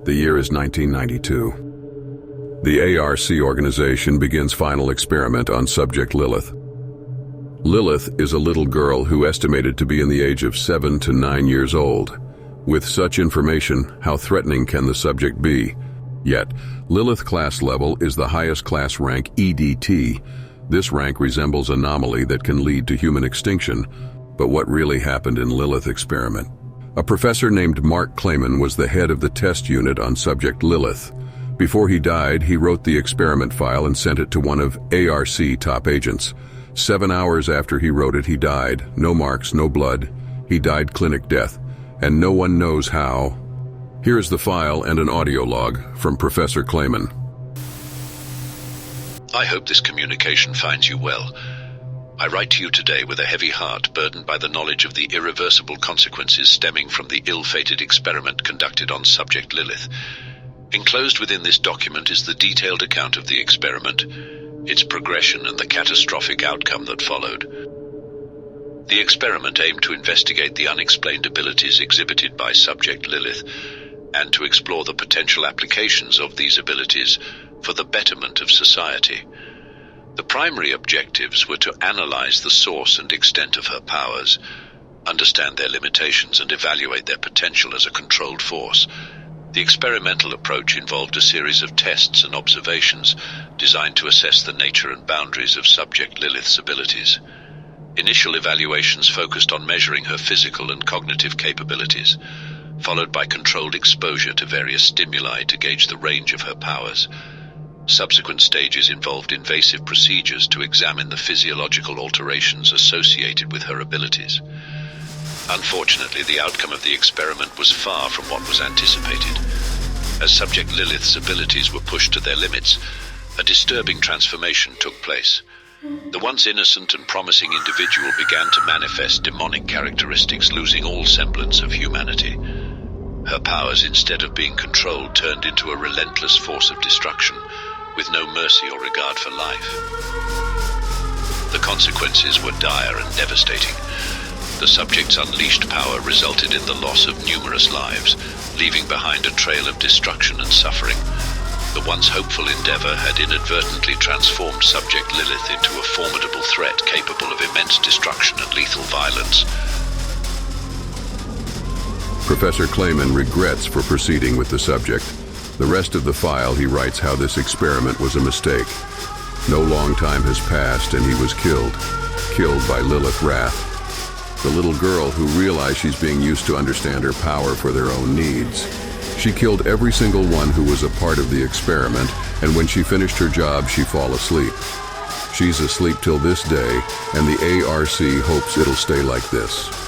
The year is 1992. The A.R.C. organization begins final experiment on subject Lilith. Lilith is a little girl who estimated to be in the age of 7 to 9 years old. With such information, how threatening can the subject be? Yet, Lilith class level is the highest class rank EDT. This rank resembles anomaly that can lead to human extinction. But what really happened in Lilith experiment? A professor named Mark Klayman was the head of the test unit on subject Lilith. Before he died, he wrote the experiment file and sent it to one of A.R.C. top agents. 7 hours after he wrote it, he died. No marks, no blood. He died clinic death, and no one knows how. Here's the file and an audio log from Professor Klayman. I hope this communication finds you well. I write to you today with a heavy heart burdened by the knowledge of the irreversible consequences stemming from the ill-fated experiment conducted on subject Lilith. Enclosed within this document is the detailed account of the experiment, its progression and the catastrophic outcome that followed. The experiment aimed to investigate the unexplained abilities exhibited by subject Lilith and to explore the potential applications of these abilities for the betterment of society. The primary objectives were to analyze the source and extent of her powers, understand their limitations, and evaluate their potential as a controlled force. The experimental approach involved a series of tests and observations designed to assess the nature and boundaries of subject Lilith's abilities. Initial evaluations focused on measuring her physical and cognitive capabilities, followed by controlled exposure to various stimuli to gauge the range of her powers. Subsequent stages involved invasive procedures to examine the physiological alterations associated with her abilities. Unfortunately, the outcome of the experiment was far from what was anticipated. As subject Lilith's abilities were pushed to their limits, a disturbing transformation took place. The once innocent and promising individual began to manifest demonic characteristics, losing all semblance of humanity. Her powers, instead of being controlled, turned into a relentless force of destruction, with no mercy or regard for life. The consequences were dire and devastating. The subject's unleashed power resulted in the loss of numerous lives, leaving behind a trail of destruction and suffering. The once hopeful endeavor had inadvertently transformed subject Lilith into a formidable threat capable of immense destruction and lethal violence. Professor Klayman regrets for proceeding with the subject. The rest of the file, he writes how this experiment was a mistake. No long time has passed and he was killed by Lilith Wrath, the little girl who realized she's being used to understand her power for their own needs. She killed every single one who was a part of the experiment, and when she finished her job, she fall asleep. She's asleep till this day, and the A.R.C. hopes it'll stay like this.